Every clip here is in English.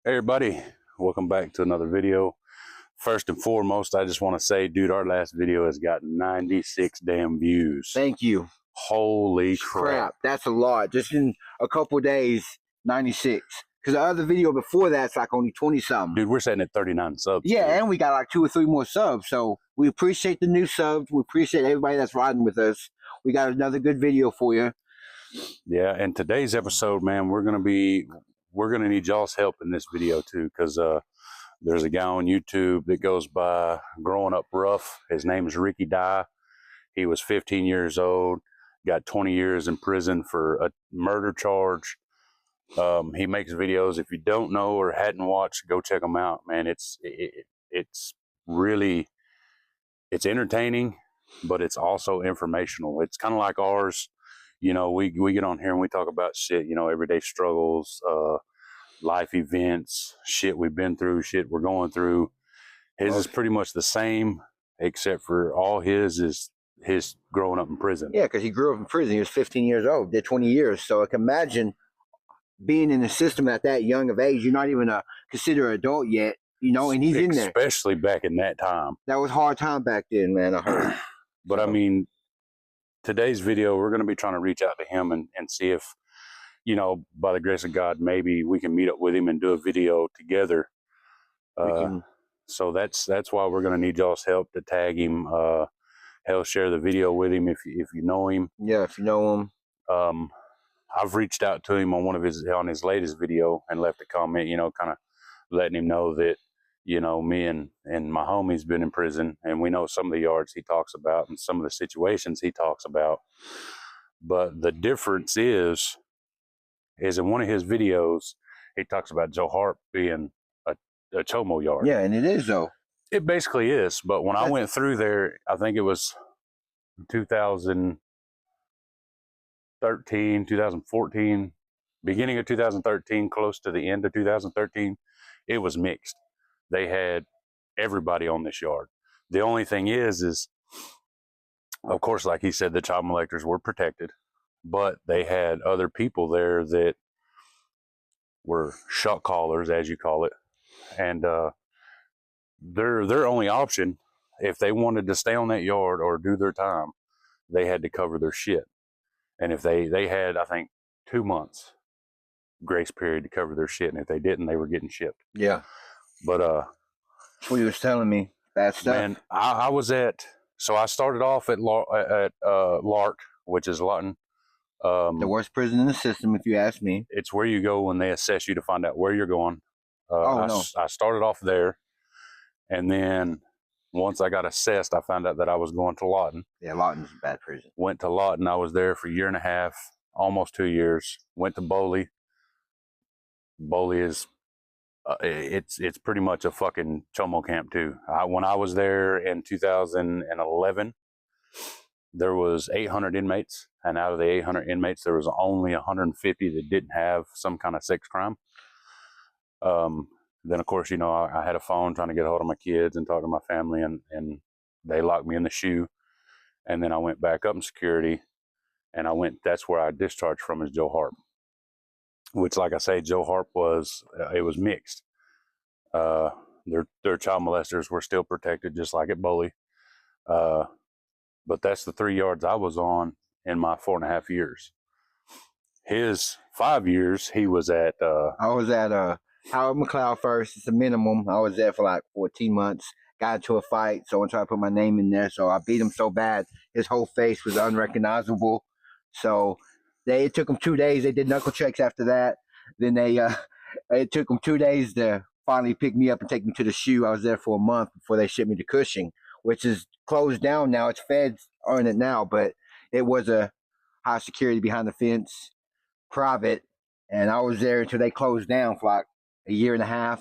Hey everybody, welcome back to another video. First and foremost, I just want to say, dude, our last video has got 96 damn views. Thank you. Holy crap. That's a lot. Just in a couple days, 96. Because the other video before that's like only 20 something. Dude, we're sitting at 39 subs. Yeah, dude. and we got like 2 or 3 more subs. So we appreciate the new subs. We appreciate everybody that's riding with us. We got another good video for you. Yeah, and today's episode, man, we're gonna need y'all's help in this video too, because there's a guy on YouTube that goes by Growing Up Rough. His name is GED I. He was 15 years old, got 20 years in prison for a murder charge. He makes videos. If you don't know or hadn't watched, go check him out, man. It's really entertaining, but it's also informational. It's kind of like ours. You know, we get on here and we talk about shit, you know, everyday struggles, life events, shit we've been through, shit we're going through. His is pretty much the same, except for all his is his growing up in prison. Yeah, because he grew up in prison. He was 15 years old, did 20 years. So I can imagine being in the system at that young of age. You're not even considered an adult yet, you know, and he's in there. Especially back in that time. That was a hard time back then, man. I heard. But I mean, today's video, we're going to be trying to reach out to him and see if, you know, by the grace of God, maybe we can meet up with him and do a video together. So that's why we're going to need y'all's help to tag him. Hell, share the video with him if you know him. Yeah, if you know him. I've reached out to him on his latest video and left a comment, you know, kind of letting him know that, you know, me and my homie's been in prison, and we know some of the yards he talks about and some of the situations he talks about. But the difference is in one of his videos, he talks about Joe Hart being a chomo yard. Yeah, and it is, though. It basically is. But when I went through there, I think it was 2013, 2014, beginning of 2013, close to the end of 2013, it was mixed. They had everybody on this yard. The only thing is of course, like he said, the child molesters were protected, but they had other people there that were shot callers, as you call it. And their only option, if they wanted to stay on that yard or do their time, they had to cover their shit. And if they had, I think, 2 months grace period to cover their shit, and if they didn't, they were getting shipped. Yeah. But that's what he was telling me. That stuff. Man, I was so I started off at Lark, which is Lawton. The worst prison in the system, if you ask me. It's where you go when they assess you to find out where you're going. No. I started off there, and then once I got assessed, I found out that I was going to Lawton. Yeah, Lawton's a bad prison. Went to Lawton. I was there for 1.5 years, almost 2 years. Went to Boley. Boley is, it's pretty much a fucking chomo camp too. When I was there in 2011, there was 800 inmates, and out of the 800 inmates, there was only 150 that didn't have some kind of sex crime. Then of course, you know, I had a phone trying to get a hold of my kids and talk to my family, and they locked me in the shoe. And then I went back up in security, and that's where I discharged from, is Joe Hart. Which, like I say, Joe Hart it was mixed. Their child molesters were still protected, just like at Boley. But that's the 3 yards I was on in my 4.5 years. His 5 years, he was at... I was at Howard McLeod first. It's a minimum. I was there for like 14 months. Got into a fight. Someone tried to put my name in there, so I beat him so bad, his whole face was unrecognizable. So it took them 2 days. They did knuckle checks after that. Then it took them 2 days to finally pick me up and take me to the shoe. I was there for a month before they shipped me to Cushing, which is closed down now. It's feds on it now, but it was a high security behind the fence, private, and I was there until they closed down for like 1.5 years,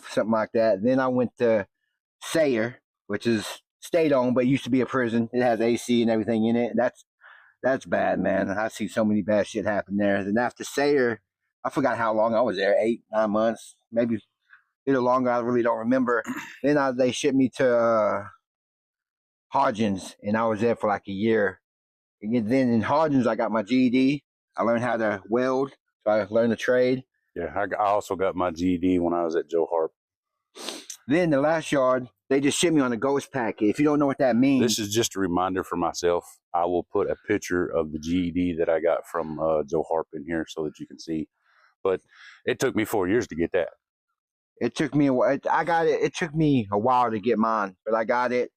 something like that. And then I went to Sayre, which is state-owned, but used to be a prison. It has AC and everything in it. That's bad, man. I see so many bad shit happen there. Then after Sayre, I forgot how long I was there, 8, 9 months, maybe a little longer. I really don't remember. Then they shipped me to Hodgins, and I was there for like 1 year. And then in Hodgins, I got my GED. I learned how to weld, so I learned the trade. Yeah, I also got my GED when I was at Joe Harp. Then the last yard, they just shipped me on a ghost packet. If you don't know what that means, This is just a reminder for myself. I will put a picture of the GED that I got from Joe Harp in here so that you can see. But it took me 4 years to get that. it took me a while. I got it. It took me a while to get mine, but I got it.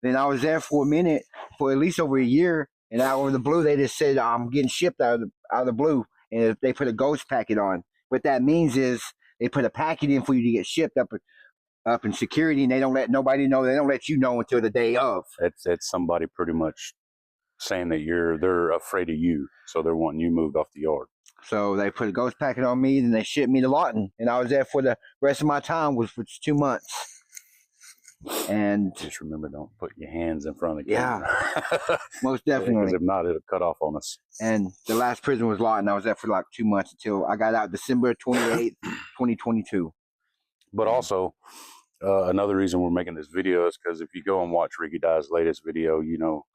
Then I was there for a minute, for at least over a year, and out of the blue, they just said I'm getting shipped out of the blue, and they put a ghost packet on. What that means is they put a packet in for you to get shipped up in security, and they don't let nobody know. They don't let you know until the day of. That's somebody pretty much saying that they're afraid of you, so they're wanting you moved off the yard. So they put a ghost packet on me, and they shipped me to Lawton, and I was there for the rest of my time, which was 2 months. And just remember, don't put your hands in front of the camera. Yeah, most definitely. Because if not, it'll cut off on us. And the last prison was Lawton. I was there for like 2 months until I got out December 28th, 2022. But also, another reason we're making this video is because if you go and watch Ricky Die's latest video, you know,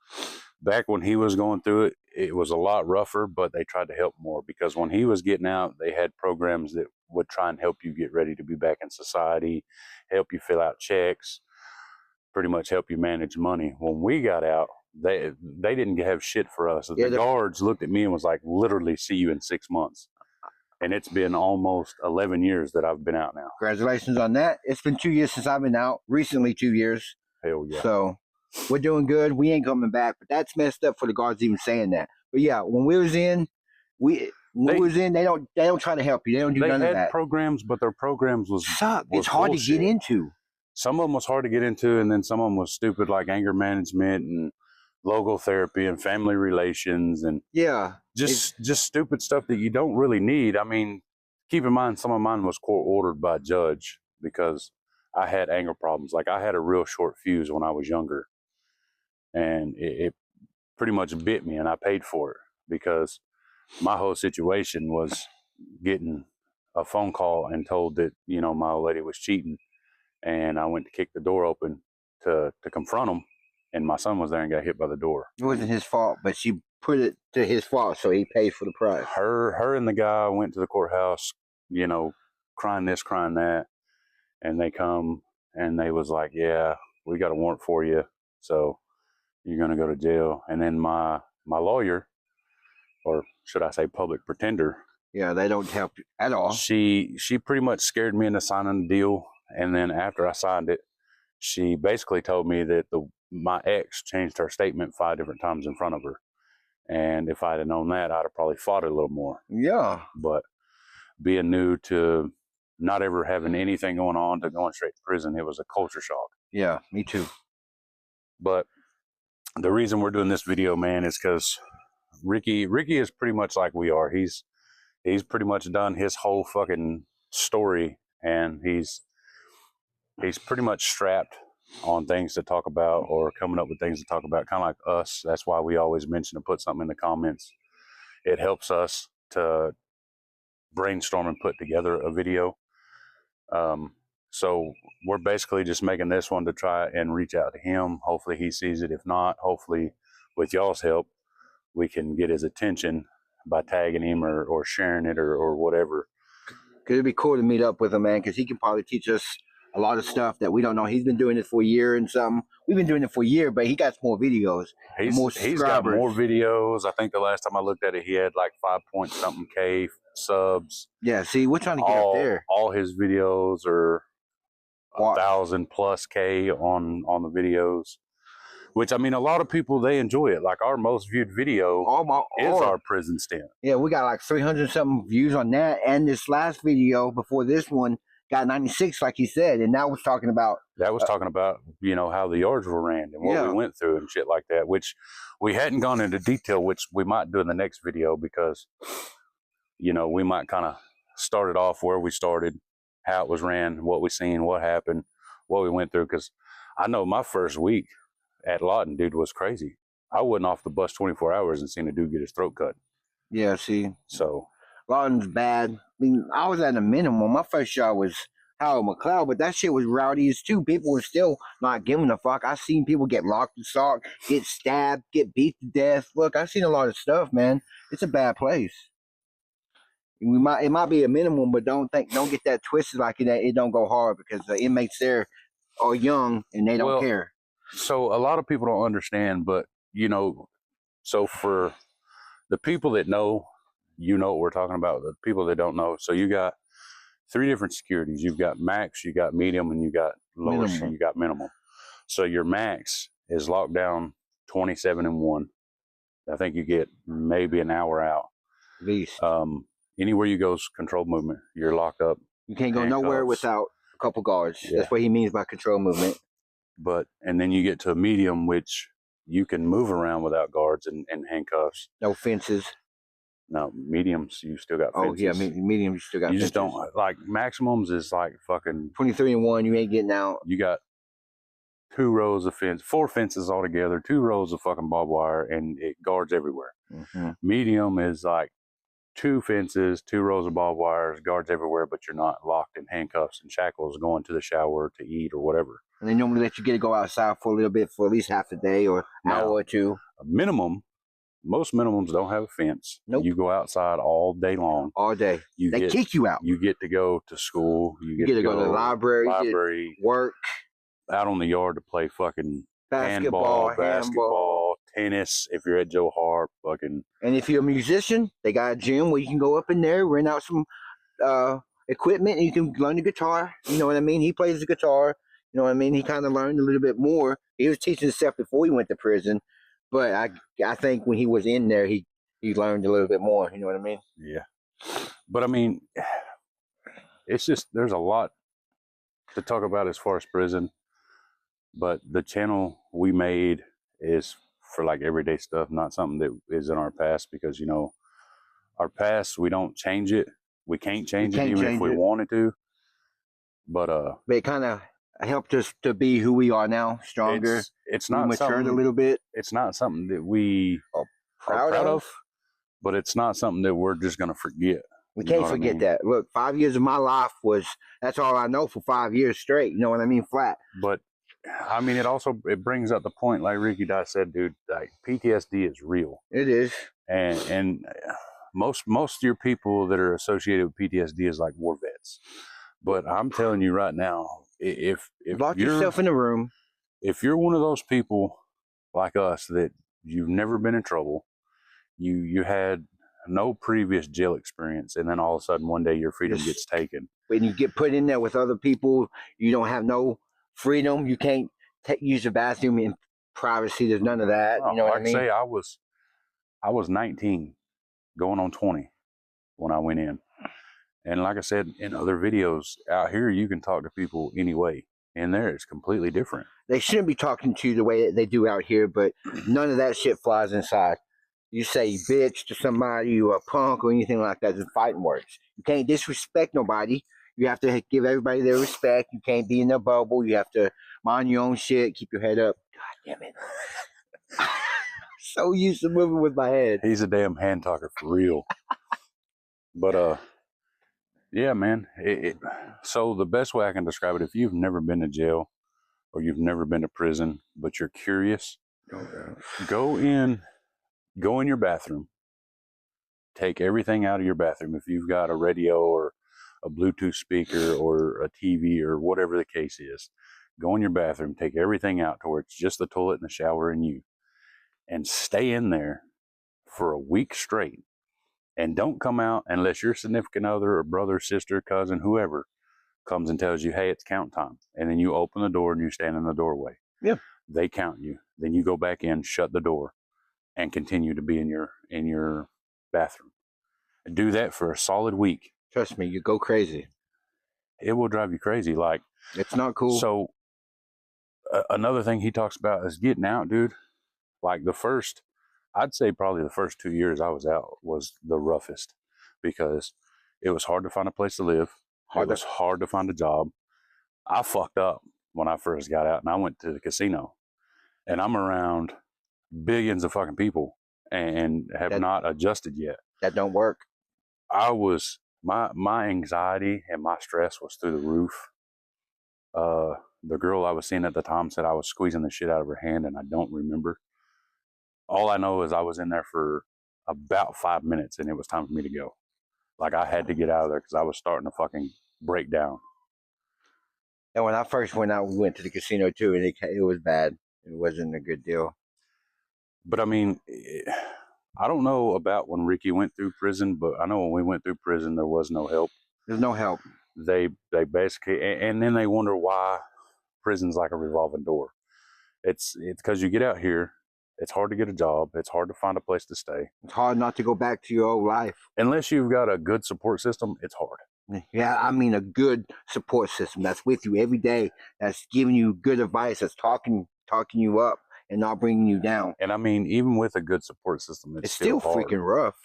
back when he was going through it, it was a lot rougher, but they tried to help more because when he was getting out, they had programs that would try and help you get ready to be back in society, help you fill out checks, pretty much help you manage money. When we got out, they didn't have shit for us. The guards looked at me and was like, literally, see you in 6 months. And it's been almost 11 years that I've been out now. Congratulations on that. It's been 2 years since I've been out. Recently, 2 years. Hell yeah. So we're doing good. We ain't coming back, but that's messed up for the guards even saying that. But yeah, when we was in, they don't try to help you. They don't do none of that. They had programs, but their programs was it's hard bullshit. To get into. Some of them was hard to get into, and then some of them was stupid, like anger management and logotherapy and family relations and just stupid stuff that you don't really need. I mean, keep in mind, some of mine was court ordered by a judge because I had anger problems. Like I had a real short fuse when I was younger, and it pretty much bit me, and I paid for it because my whole situation was getting a phone call and told that, you know, my old lady was cheating, and I went to kick the door open to confront him, and my son was there and got hit by the door. It wasn't his fault, but she put it to his fault, so he paid for the price. Her and the guy went to the courthouse, you know, crying this, crying that, and they come and they was like, yeah, we got a warrant for you, so you're going to go to jail. And then my lawyer, or should I say public pretender. Yeah, they don't help you at all. She pretty much scared me into signing the deal. And then after I signed it, she basically told me that my ex changed her statement 5 different times in front of her. And if I'd have known that, I'd have probably fought it a little more. Yeah. But being new to not ever having anything going on to going straight to prison, it was a culture shock. Yeah, me too. But the reason we're doing this video, man, is because Ricky is pretty much like we are. He's pretty much done his whole fucking story, and he's pretty much strapped on things to talk about or coming up with things to talk about, kind of like us. That's why we always mention to put something in the comments. It helps us to brainstorm and put together a video. So we're basically just making this one to try and reach out to him. Hopefully he sees it. If not, hopefully with y'all's help, we can get his attention by tagging him or sharing it or whatever. Because it'd be cool to meet up with him, man, because he can probably teach us a lot of stuff that we don't know. He's been doing it for a year and something. We've been doing it for a year, but he got more videos. He's got more videos. I think the last time I looked at it, he had like 5-point-something K subs. Yeah, see, we're trying to get up there. All his videos are 1,000+ K on the videos. Which, I mean, a lot of people, they enjoy it. Like, our most viewed video is our prison stint. Yeah, we got like 300-something views on that. And this last video before this one got 96, like you said. And that was talking about... That was talking about, you know, how the yards were ran and what we went through and shit like that. Which we hadn't gone into detail, which we might do in the next video because, you know, we might kind of start it off where we started, how it was ran, what we seen, what happened, what we went through. Because I know my first week at Lawton, dude, was crazy. I wasn't off the bus 24 hours and seen a dude get his throat cut. Yeah, see. So Lawton's bad. I mean, I was at a minimum. My first shot was Howard McLeod, but that shit was rowdy as too. People were still not giving a fuck. I seen people get locked in sock, get stabbed, get beat to death. Look, I seen a lot of stuff, man. It's a bad place. It might be a minimum, but don't get that twisted like it don't go hard, because the inmates there are young and they don't care. So a lot of people don't understand, but you know, so for the people that know, you know what we're talking about. The people that don't know, so you got 3 different securities. You've got max, you got medium, and you got lower. You got minimum. So your max is locked down 27 and 1. I think you get maybe an hour out. At least. Anywhere you go is controlled movement. You're locked up. You can't go nowhere without a couple guards. Yeah. That's what he means by controlled movement. And then you get to a medium, which you can move around without guards and handcuffs. No fences. No, mediums, you still got fences. Oh, yeah, mediums, you still got fences. You just don't, like, maximums is like fucking 23 and 1, you ain't getting out. You got 2 rows of fence, 4 fences altogether, 2 rows of fucking barbed wire, and it guards everywhere. Medium is like 2 fences, 2 rows of barbed wires, guards everywhere, but you're not locked in handcuffs and shackles going to the shower to eat or whatever. And they normally let you get to go outside for a little bit, for at least half a day or hour or two. A minimum, most minimums don't have a fence. Nope. You go outside all day long. All day. They kick you out. You get to go to school. You get to go to the library, work. Out on the yard to play fucking basketball, handball, tennis. If you're at Joe Hart, fucking. And if you're a musician, they got a gym where you can go up in there, rent out some equipment, and you can learn the guitar. You know what I mean? He plays the guitar. You know what I mean? He kind of learned a little bit more. He was teaching himself before he went to prison, but I think when he was in there, he learned a little bit more. You know what I mean? Yeah. But I mean, it's just, there's a lot to talk about as far as prison. But the channel we made is for like everyday stuff, not something that is in our past, because, you know, our past, we don't change it. We can't change it even if we wanted to. But it kind of helped us to be who we are now, stronger. It's not matured a little bit. It's not something that we are proud of, but it's not something that we're just going to forget. We can't forget that. Look, 5 years of my life that's all I know for 5 years straight. You know what I mean? Flat. But I mean, it brings up the point, like Ricky Dye said, dude, like PTSD is real. It is. And most of your people that are associated with PTSD is like war vets. But I'm telling you right now, if lock yourself in a room, if you're one of those people like us that you've never been in trouble, you had no previous jail experience, and then all of a sudden one day your freedom gets taken. When you get put in there with other people, you don't have no freedom. You can't use the bathroom in privacy. There's none of that. You know what I mean? Like I say, I was 19, going on 20 when I went in. And like I said in other videos, out here you can talk to people anyway. In there, it's completely different. They shouldn't be talking to you the way that they do out here, but none of that shit flies inside. You say bitch to somebody, you a punk or anything like that, it's fighting words. You can't disrespect nobody. You have to give everybody their respect. You can't be in their bubble. You have to mind your own shit. Keep your head up. God damn it. So used to moving with my head. He's a damn hand talker for real. But, yeah, man. So the best way I can describe it, if you've never been to jail or you've never been to prison, but you're curious, go in your bathroom. Take everything out of your bathroom. If you've got a radio or a Bluetooth speaker or a TV or whatever the case is, go in your bathroom, take everything out to where it's just the toilet and the shower and you, and stay in there for a week straight. And don't come out unless your significant other or brother, sister, cousin, whoever comes and tells you, hey, it's count time. And then you open the door and you stand in the doorway. Yeah. They count you. Then you go back in, shut the door, and continue to be in your bathroom. Do that for a solid week. Trust me, you go crazy. It will drive you crazy. Like, it's not cool. So another thing he talks about is getting out, dude. Like I'd say probably the first 2 years I was out was the roughest, because it was hard to find a place to live. It was hard to find a job. I fucked up when I first got out, and I went to the casino, and I'm around billions of fucking people and have not adjusted yet. That don't work. My anxiety and my stress was through the roof. The girl I was seeing at the time said I was squeezing the shit out of her hand, and I don't remember. All I know is I was in there for about 5 minutes, and it was time for me to go. Like I had to get out of there because I was starting to fucking break down. And when I first went out, we went to the casino too, and it was bad. It wasn't a good deal. But I mean, I don't know about when Ricky went through prison, but I know when we went through prison, there was no help. There's no help. They basically, and then they wonder why prison's like a revolving door. It's because you get out here, it's hard to get a job. It's hard to find a place to stay. It's hard not to go back to your old life. Unless you've got a good support system, it's hard. Yeah, I mean a good support system that's with you every day, that's giving you good advice, that's talking you up and not bringing you down. And I mean, even with a good support system, it's still hard. Freaking rough.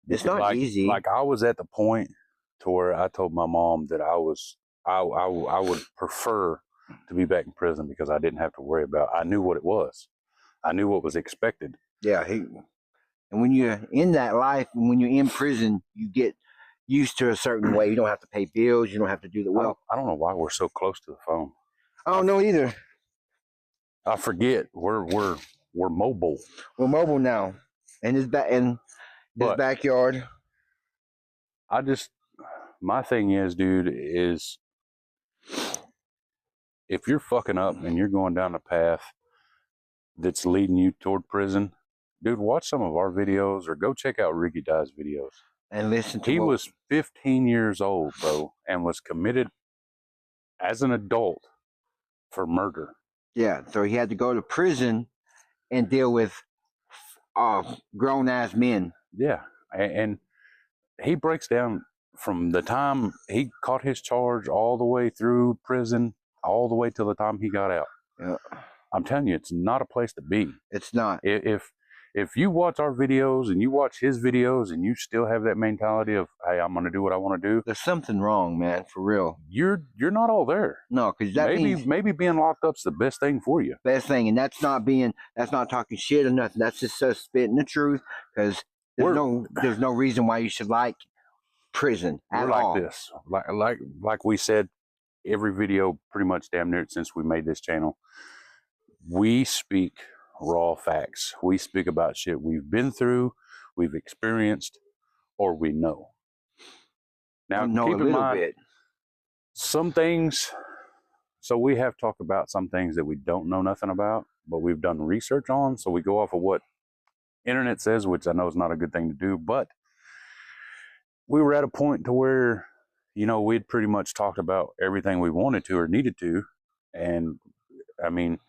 It's not easy. Like I was at the point to where I told my mom that I would prefer to be back in prison because I didn't have to worry about. I knew what it was. I knew what was expected. Yeah, and when you're in that life, and when you're in prison, you get used to a certain way. You don't have to pay bills. You don't have to do the well. I don't know why we're so close to the phone. I don't know either. I forget we're mobile. We're mobile now, and his backyard. My thing is, dude, is if you're fucking up and you're going down a path that's leading you toward prison, dude, watch some of our videos or go check out Ricky Die's videos. And listen to He was 15 years old, bro, and was committed as an adult for murder. Yeah, so he had to go to prison and deal with grown-ass men. Yeah, and he breaks down from the time he caught his charge all the way through prison, all the way till the time he got out. Yeah. I'm telling you, it's not a place to be. It's not. If you watch our videos and you watch his videos and you still have that mentality of, hey, I'm going to do what I want to do, there's something wrong, man, for real. You're not all there. No, because that means maybe being locked up's the best thing for you. Best thing, and that's not talking shit or nothing. That's just us spitting the truth. Because there's no reason why you should like prison at all. Like this, like we said, every video pretty much damn near since we made this channel, we speak raw facts. We speak about shit we've been through, we've experienced, or we know. Now, keep in mind, some things, so we have talked about some things that we don't know nothing about, but we've done research on, so we go off of what internet says, which I know is not a good thing to do, but we were at a point to where, we'd pretty much talked about everything we wanted to or needed to, and I mean,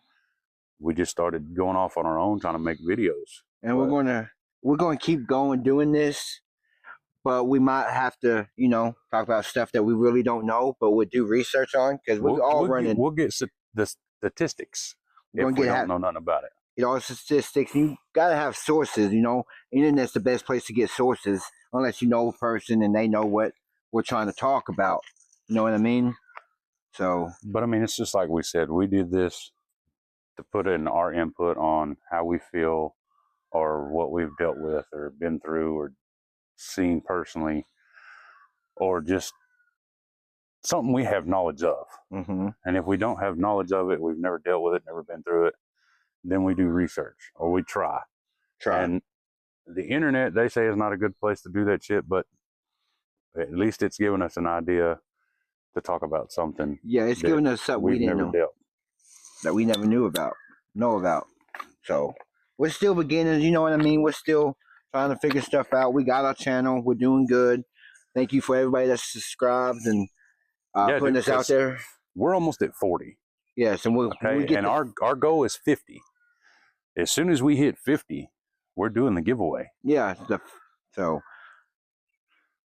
we just started going off on our own trying to make videos. And we're gonna keep going doing this, but we might have to, talk about stuff that we really don't know, but we'll do research on, because we'll get the statistics if we don't know nothing about it. Statistics. You gotta have sources. Internet's the best place to get sources, unless you know a person and they know what we're trying to talk about. You know what I mean? So, but I mean, it's just like we said. We did this to put in our input on how we feel or what we've dealt with or been through or seen personally, or just something we have knowledge of. Mm-hmm. And if we don't have knowledge of it, we've never dealt with it, never been through it, then we do research or we try. And the internet, they say, is not a good place to do that shit, but at least it's giving us an idea to talk about something. Yeah, it's giving us something we didn't know. That we never know about. So we're still beginners, you know what I mean? We're still trying to figure stuff out. We got our channel. We're doing good. Thank you for everybody that's subscribed and putting us out there. We're almost at 40. Yes, and our goal is 50. As soon as we hit 50, we're doing the giveaway. Yeah, so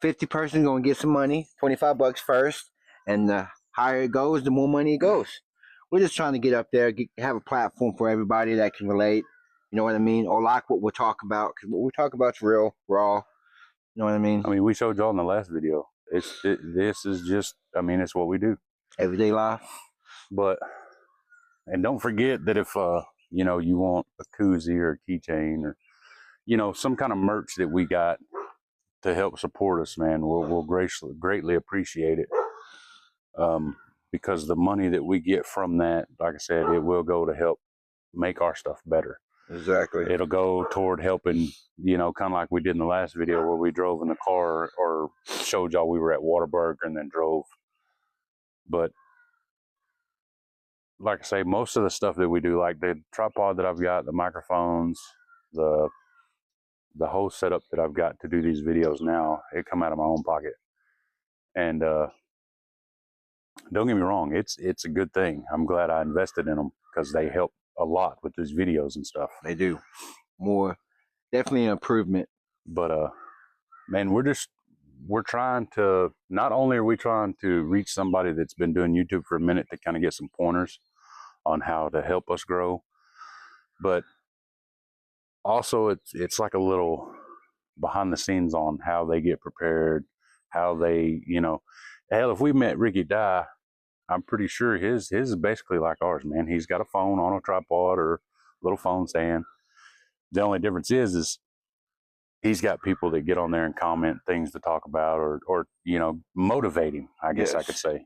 50 person gonna get some money, $25 first, and the higher it goes, the more money it goes. We're just trying to get up there, have a platform for everybody that can relate. You know what I mean? Or like what we're talking about, because what we talk about is real, raw. You know what I mean? I mean, we showed y'all in the last video. This is just, I mean, it's what we do. Everyday life. And don't forget that if, you want a koozie or a keychain or, some kind of merch that we got to help support us, man, we'll greatly appreciate it. Because the money that we get from that, like I said, it will go to help make our stuff better. Exactly. It'll go toward helping, you know, kind of like we did in the last video where we drove in the car or showed y'all we were at Whataburger and then drove. But like I say, most of the stuff that we do, like the tripod that I've got, the microphones, the whole setup that I've got to do these videos now, it come out of my own pocket. And don't get me wrong, it's a good thing. I'm glad I invested in them because they help a lot with these videos and stuff. They do. More, definitely an improvement. But man, we're trying to, not only are we trying to reach somebody that's been doing YouTube for a minute to kind of get some pointers on how to help us grow, but also it's like a little behind the scenes on how they get prepared, how they, you know, hell, if we met Ricky Die, I'm pretty sure his is basically like ours, man. He's got a phone on a tripod or a little phone stand. The only difference is he's got people that get on there and comment things to talk about or you know, motivate him, I guess I could say.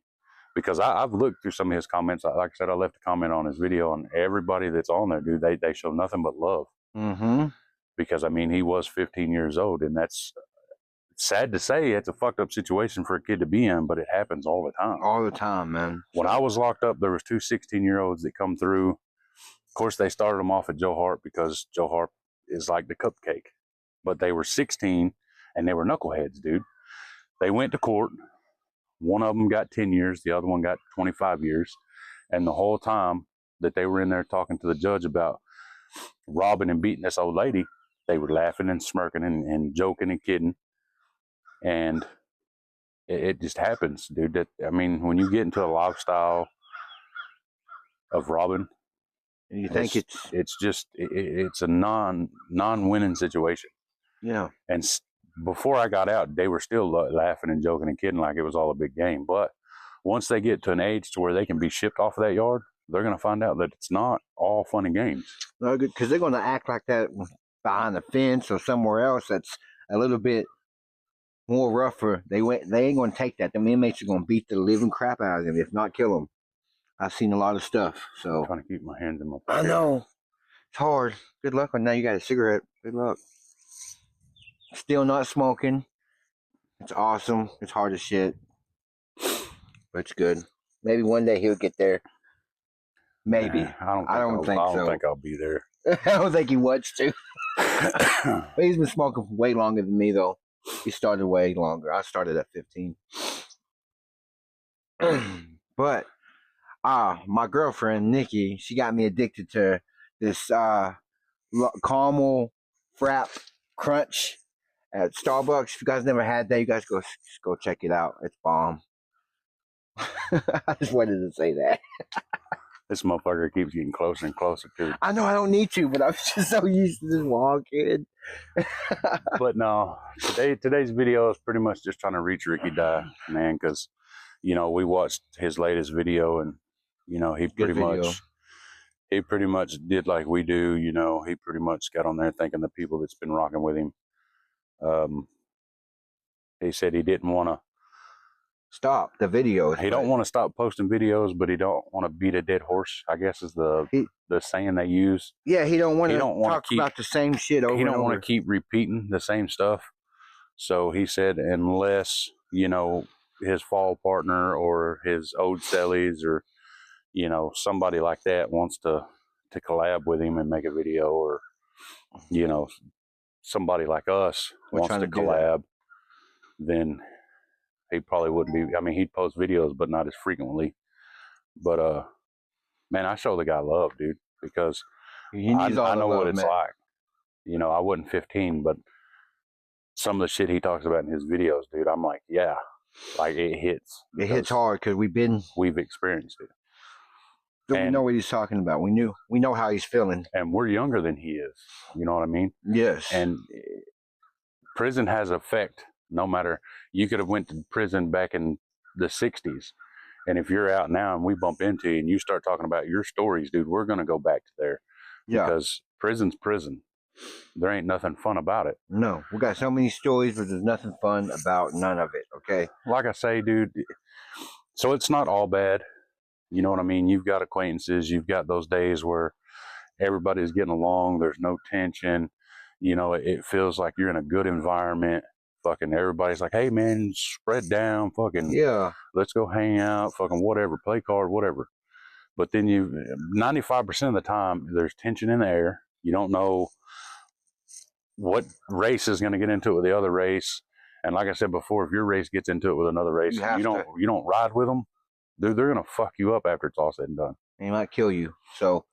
Because I've looked through some of his comments. Like I said, I left a comment on his video, and everybody that's on there, dude, they show nothing but love. Mm-hmm. Because, I mean, he was 15 years old, and that's sad to say. It's a fucked up situation for a kid to be in, but it happens all the time. All the time, man. When I was locked up, there was two 16-year-olds that come through. Of course, they started them off at Joe Hart because Joe Hart is like the cupcake. But they were 16, and they were knuckleheads, dude. They went to court. One of them got 10 years. The other one got 25 years. And the whole time that they were in there talking to the judge about robbing and beating this old lady, they were laughing and smirking and joking and kidding. And it just happens, dude. That, I mean, when you get into a lifestyle of robbing, you think it's just it's a non-winning situation. Yeah. And before I got out, they were still laughing and joking and kidding like it was all a big game. But once they get to an age to where they can be shipped off of that yard, they're going to find out that it's not all fun and games. No, good, because they're going to act like that behind the fence or somewhere else that's a little bit more rougher. They ain't going to take that. The inmates are going to beat the living crap out of them, if not kill them. I've seen a lot of stuff. So I'm trying to keep my hands in my pocket. I know it's hard. Good luck on that. You got a cigarette. Good luck. Still not smoking. It's awesome. It's hard as shit, but it's good. Maybe one day he'll get there. Maybe. I don't think I'll be there. I don't think he wants to. But he's been smoking for way longer than me, though. He started way longer. I started at 15. But my girlfriend Nikki, she got me addicted to this caramel frap crunch at Starbucks. If you guys never had that, you guys go check it out. It's bomb. I just wanted to say that. This motherfucker keeps getting closer and closer to. I know I don't need to, but I'm just so used to this walking. But no, today's video is pretty much just trying to reach Ricky Die, man, because you know we watched his latest video, and you know he pretty much did like we do. You know, he pretty much got on there thanking the people that's been rocking with him. He said he didn't want to stop the videos. He don't want to stop posting videos, but he don't want to beat a dead horse, I guess is the saying they use. Yeah, he don't want to talk about the same shit over and over. He don't want to keep repeating the same stuff. So he said unless, you know, his fall partner or his old cellies or, you know, somebody like that wants to collab with him and make a video, or, you know, somebody like us wants to collab, then he probably wouldn't be. I mean, he'd post videos, but not as frequently. But man, I show the guy love, dude, because I know what it's like. You know, I wasn't 15, but some of the shit he talks about in his videos, dude, I'm like, yeah, like it hits. It hits hard because we've experienced it. So we know what he's talking about. We know how he's feeling, and we're younger than he is. You know what I mean? Yes. And prison has effect. No matter, you could have went to prison back in the 60s. And if you're out now and we bump into you and you start talking about your stories, dude, we're going to go back to there. Yeah. Because prison's prison. There ain't nothing fun about it. No. We got so many stories, but there's nothing fun about none of it, okay? Like I say, dude, so it's not all bad. You know what I mean? You've got acquaintances. You've got those days where everybody's getting along. There's no tension. You know, it feels like you're in a good environment. Fucking everybody's like, hey man, spread down, fucking Yeah. let's go hang out, fucking whatever, play card, whatever. But then 95% of the time, there's tension in the air. You don't know what race is going to get into it with the other race. And like I said before, if your race gets into it with another race, you don't ride with them, they're going to fuck you up after it's all said and done. They might kill you. So,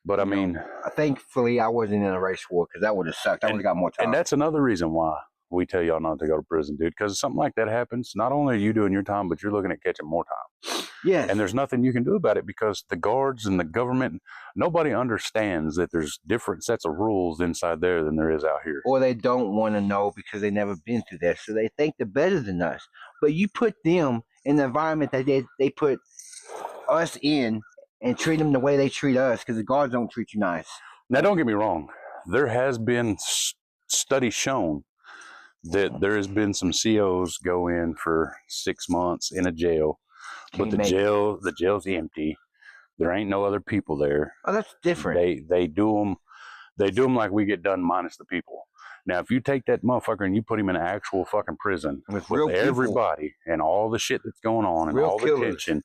but I mean, thankfully I wasn't in a race war because that would have sucked. I would have got more time. And that's another reason why we tell y'all not to go to prison, dude. Because something like that happens, not only are you doing your time, but you're looking at catching more time. Yes. And there's nothing you can do about it because the guards and the government, nobody understands that there's different sets of rules inside there than there is out here. Or they don't want to know because they've never been through that. So they think they're better than us. But you put them in the environment that they put us in and treat them the way they treat us because the guards don't treat you nice. Now, don't get me wrong. There has been studies shown that there has been some COs go in for 6 months in a jail, but the jail's empty. There ain't no other people there. Oh, that's different. They do them like we get done minus the people. Now, if you take that motherfucker and you put him in an actual fucking prison with everybody and all the shit that's going on and all the tension,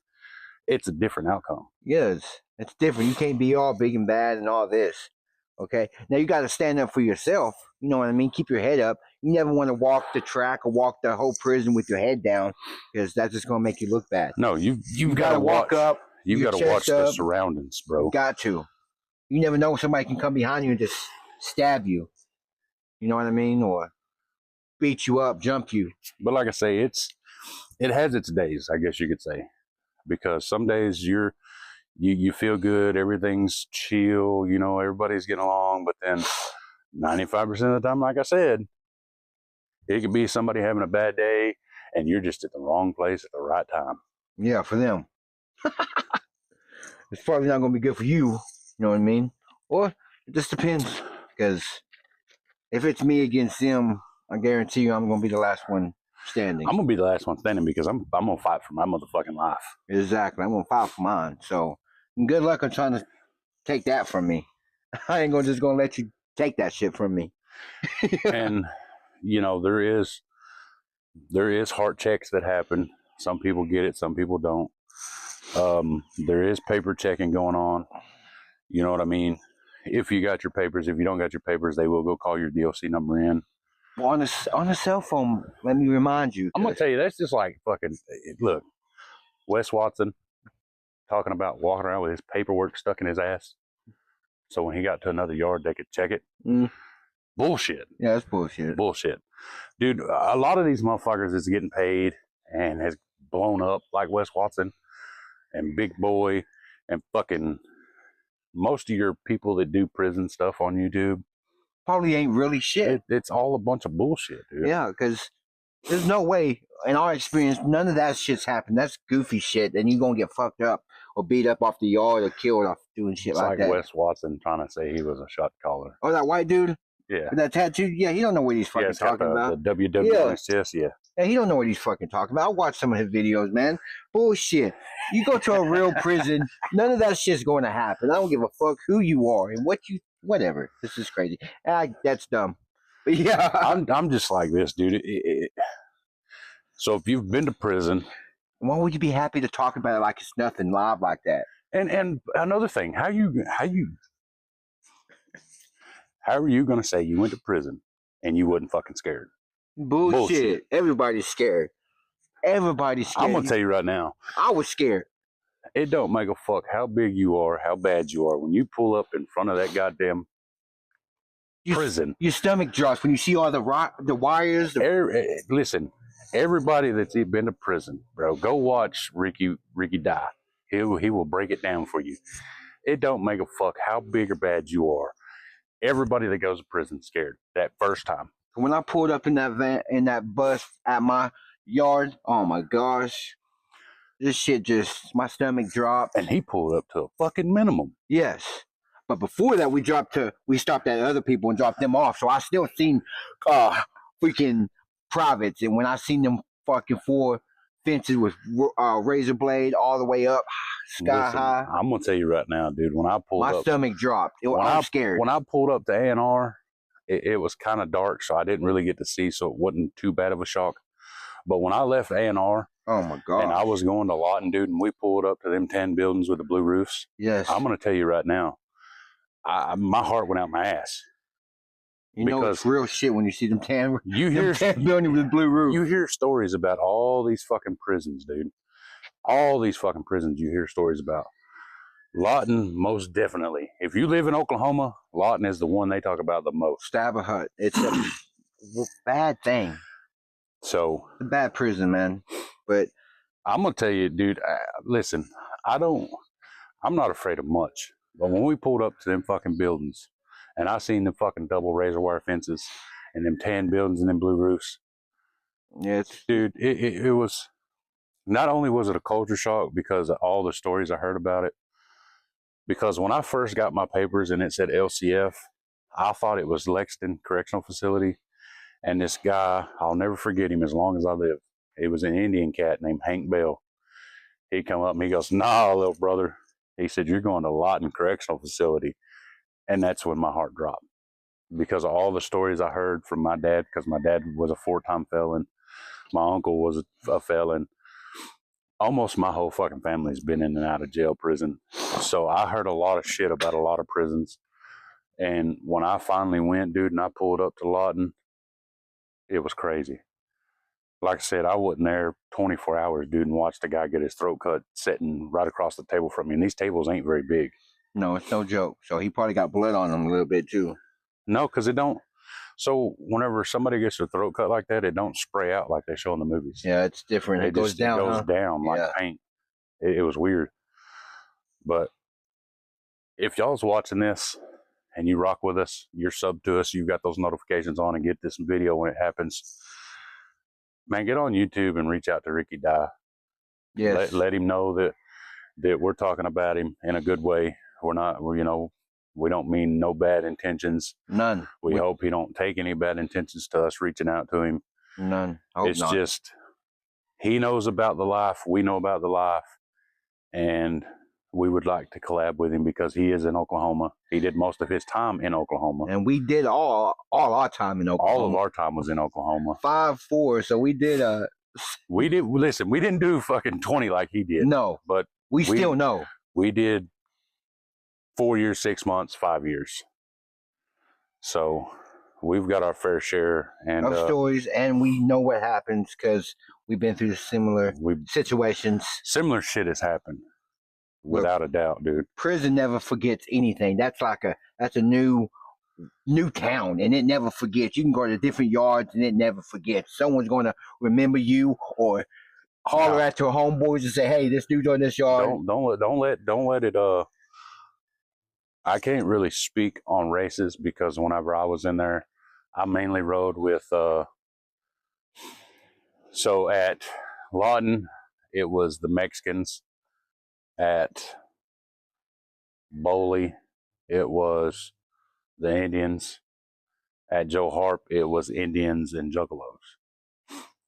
it's a different outcome. Yes, it's different. You can't be all big and bad and all this. Okay, now you got to stand up for yourself. You know what I mean? Keep your head up. You never want to walk the track or walk the whole prison with your head down because that's just going to make you look bad. No, you've got to walk up. You've got to watch the surroundings, bro. You got to. You never know, somebody can come behind you and just stab you. You know what I mean? Or beat you up, jump you. But like I say, it has its days, I guess you could say, because some days you feel good, everything's chill, you know, everybody's getting along, but then 95% of the time, like I said, it could be somebody having a bad day and you're just at the wrong place at the right time. Yeah, for them. It's probably not going to be good for you, you know what I mean? Or it just depends, because if it's me against them, I guarantee you I'm going to be the last one standing. I'm going to be the last one standing because I'm going to fight for my motherfucking life. Exactly. I'm going to fight for mine. So good luck on trying to take that from me. I ain't just going to let you take that shit from me. And, you know, there is heart checks that happen. Some people get it. Some people don't. There is paper checking going on. You know what I mean? If you got your papers, if you don't got your papers, they will go call your DOC number in. Well, on a cell phone, let me remind you. I'm going to tell you, that's just like fucking, look, Wes Watson talking about walking around with his paperwork stuck in his ass. So when he got to another yard, they could check it. Bullshit. Yeah, that's bullshit. Bullshit. Dude, a lot of these motherfuckers is getting paid and has blown up like Wes Watson and Big Boy and fucking most of your people that do prison stuff on YouTube probably ain't really shit. It's all a bunch of bullshit, dude. Yeah, because there's no way, in our experience, none of that shit's happened. That's goofy shit, and you're going to get fucked up or beat up off the yard or killed off doing shit like that. It's like Wes Watson trying to say he was a shot caller. Oh, that white dude? Yeah. With that tattoo? Yeah, he don't know what he's fucking talking about. The WWSS, yeah. Yeah, he don't know what he's fucking talking about. I watched some of his videos, man. Bullshit. You go to a real prison, none of that shit's going to happen. I don't give a fuck who you are and whatever. This is crazy. That's dumb. But yeah. I'm just like this, dude. So if you've been to prison, why would you be happy to talk about it like it's nothing live like that? And another thing, how are you going to say you went to prison and you wasn't fucking scared? Bullshit. Everybody's scared. Everybody's scared. I'm going to tell you right now. I was scared. It don't make a fuck how big you are, how bad you are. When you pull up in front of that goddamn prison. Your stomach drops when you see all the wires. Listen, everybody that's been to prison, bro, go watch Ricky Die. He will break it down for you. It don't make a fuck how big or bad you are. Everybody that goes to prison scared that first time. When I pulled up in that van, in that bus at my yard, oh my gosh, this shit my stomach dropped. And he pulled up to a fucking minimum. Yes. But before that, we stopped at other people and dropped them off. So I still seen freaking privates. And when I seen them fucking 4 fences with razor blade all the way up, sky Listen, high. I'm gonna tell you right now, dude. When I pulled My up, stomach dropped. I was scared. When I pulled up to A&R, it was kind of dark, so I didn't really get to see, so it wasn't too bad of a shock. But when I left A&R, oh my god, and I was going to Lawton, dude, and we pulled up to them 10 buildings with the blue roofs. Yes, I'm gonna tell you right now, my heart went out my ass. You know it's real shit when you see them tan building with blue roof. You hear stories about all these fucking prisons, dude. All these fucking prisons you hear stories about. Lawton, most definitely. If you live in Oklahoma, Lawton is the one they talk about the most. Stab a hut. It's a bad thing. So it's a bad prison, man. But I'm gonna tell you, dude. Listen, I'm not afraid of much. But when we pulled up to them fucking buildings, and I seen them fucking double razor wire fences, and them tan buildings and them blue roofs, yeah, dude, it was. Not only was it a culture shock because of all the stories I heard about it, because when I first got my papers and it said LCF, I thought it was Lexington Correctional Facility. And this guy, I'll never forget him as long as I live. He was an Indian cat named Hank Bell. He come up and he goes, "Nah, little brother." He said, "You're going to Lawton Correctional Facility." And that's when my heart dropped. Because of all the stories I heard from my dad, because my dad was a 4-time felon. My uncle was a felon. Almost my whole fucking family's been in and out of jail, prison. So I heard a lot of shit about a lot of prisons. And when I finally went, dude, and I pulled up to Lawton, it was crazy. Like I said, I wasn't there 24 hours, dude, and watched a guy get his throat cut sitting right across the table from me. And these tables ain't very big. No, it's no joke. So he probably got blood on him a little bit too. No, because it don't. So whenever somebody gets their throat cut like that, it don't spray out like they show in the movies. Yeah, it's different. It goes down. It goes down like paint. It was weird. But if y'all's watching this and you rock with us, you're sub to us, you've got those notifications on and get this video when it happens, man, get on YouTube and reach out to Ricky Die. Yes. Let him know that we're talking about him in a good way. We don't mean no bad intentions. None. We hope he don't take any bad intentions to us reaching out to him. None. It's just, he knows about the life. We know about the life. And we would like to collab with him because he is in Oklahoma. He did most of his time in Oklahoma. And we did all our time in Oklahoma. All of our time was in Oklahoma. 5-4. So we did we didn't do fucking 20 like he did. No. But we still know. We did 4 years, 6 months, 5 years. So we've got our fair share of stories, and we know what happens because we've been through similar situations. Similar shit has happened, without a doubt, dude. Prison never forgets anything. That's a new town, and it never forgets. You can go to different yards, and it never forgets. Someone's going to remember you or holler at your homeboys and say, "Hey, this dude's on this yard." Don't let it. I can't really speak on races because whenever I was in there, I mainly rode with. So at Lawton, it was the Mexicans. At Boley, it was the Indians. At Joe Harp, it was Indians and Juggalos.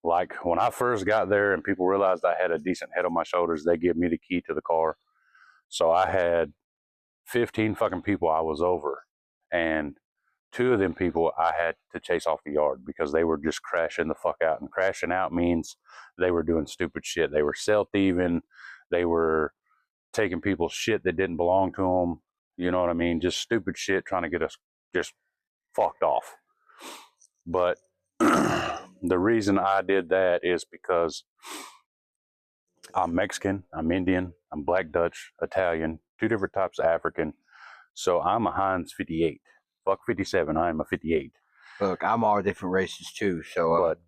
Like when I first got there and people realized I had a decent head on my shoulders, they gave me the key to the car. So I had 15 fucking people I was over, and 2 of them people I had to chase off the yard because they were just crashing the fuck out. And crashing out means they were doing stupid shit. They were cell thieving. They were taking people's shit that didn't belong to them. You know what I mean? Just stupid shit trying to get us just fucked off. But the reason I did that is because I'm Mexican, I'm Indian, I'm Black Dutch, Italian, 2 different types of African. So I'm a Heinz 58. Fuck 57, I am a 58. Look, I'm all different races too. So, but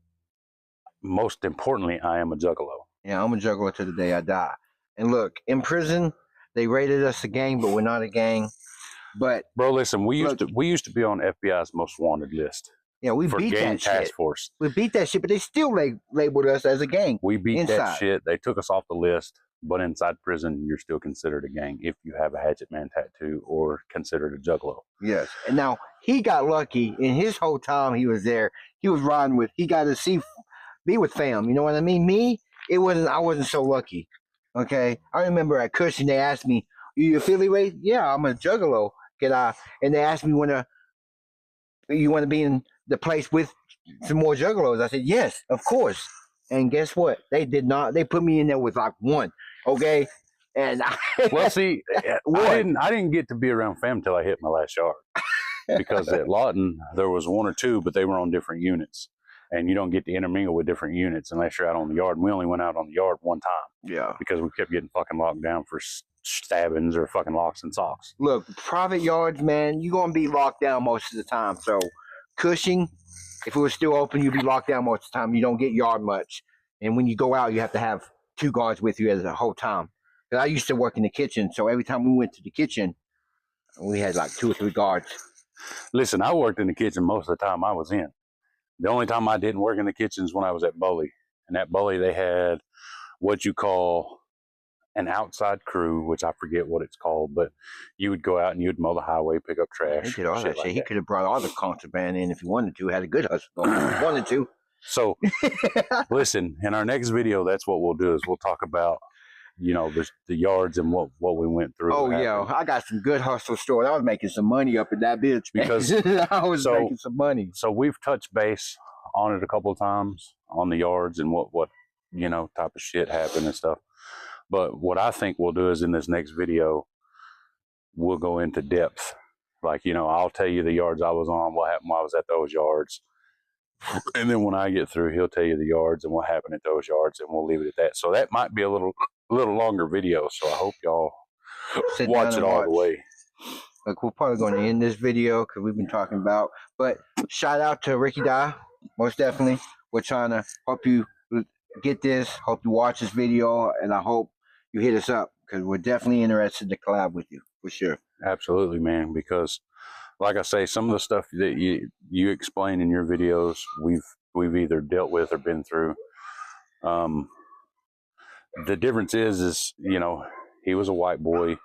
most importantly, I am a Juggalo. Yeah, I'm a Juggalo to the day I die. And look, in prison, they rated us a gang, but we're not a gang. But bro, listen, we used to be on FBI's most wanted list. Yeah, we beat that task shit. Force. We beat that shit, but they still labeled us as a gang. We beat that shit. They took us off the list, but inside prison, you're still considered a gang if you have a Hatchet Man tattoo or considered a Juggalo. Yes. And now he got lucky. In his whole time he was there, he was riding with. He got to be with fam. You know what I mean? Me, it wasn't. I wasn't so lucky. Okay, I remember at Cushing they asked me, "You affiliate?" Yeah, I'm a juggalo. Can I? And they asked me when you want to be in the place with some more juggalos. I said yes, of course. And guess what? They did not. They put me in there with like one. Okay, and well, see, one. I didn't get to be around fam till I hit my last yard because at Lawton there was one or two, but they were on different units, and you don't get to intermingle with different units unless you're out on the yard. And we only went out on the yard one time. Yeah, because we kept getting fucking locked down for stabbings or fucking locks and socks. Look, private yards, man, you're gonna be locked down most of the time. So Cushing, if it was still open, you'd be locked down most of the time. You don't get yard much. And when you go out, you have to have 2 guards with you at the whole time. Because I used to work in the kitchen, so every time we went to the kitchen, we had like 2 or 3 guards. Listen, I worked in the kitchen most of the time I was in. The only time I didn't work in the kitchen is when I was at Bully. And at Bully, they had what you call an outside crew, which I forget what it's called, but you would go out and you'd mow the highway, pick up trash. He did all that shit. He could have brought all the contraband in if he wanted to. Had a good hustle going if he wanted to. So, listen, in our next video, that's what we'll do is we'll talk about, you know, the yards and what we went through. Oh, yeah. I got some good hustle stories. I was making some money up in that bitch. Because I was making some money. So we've touched base on it a couple of times on the yards and what you know, type of shit happened and stuff. But what I think we'll do is in this next video, we'll go into depth. Like, you know, I'll tell you the yards I was on, what happened while I was at those yards. And then when I get through, he'll tell you the yards and what happened at those yards, and we'll leave it at that. So that might be a little longer video. So I hope y'all watch it all the way. Look, we're probably going to end this video because we've been talking about. But shout out to Ricky Die, most definitely. We're trying to help you get this. Hope you watch this video, and I hope you hit us up because we're definitely interested to collab with you for sure. Absolutely, man. Because, like I say, some of the stuff that you explain in your videos, we've either dealt with or been through. The difference is you know, he was a white boy,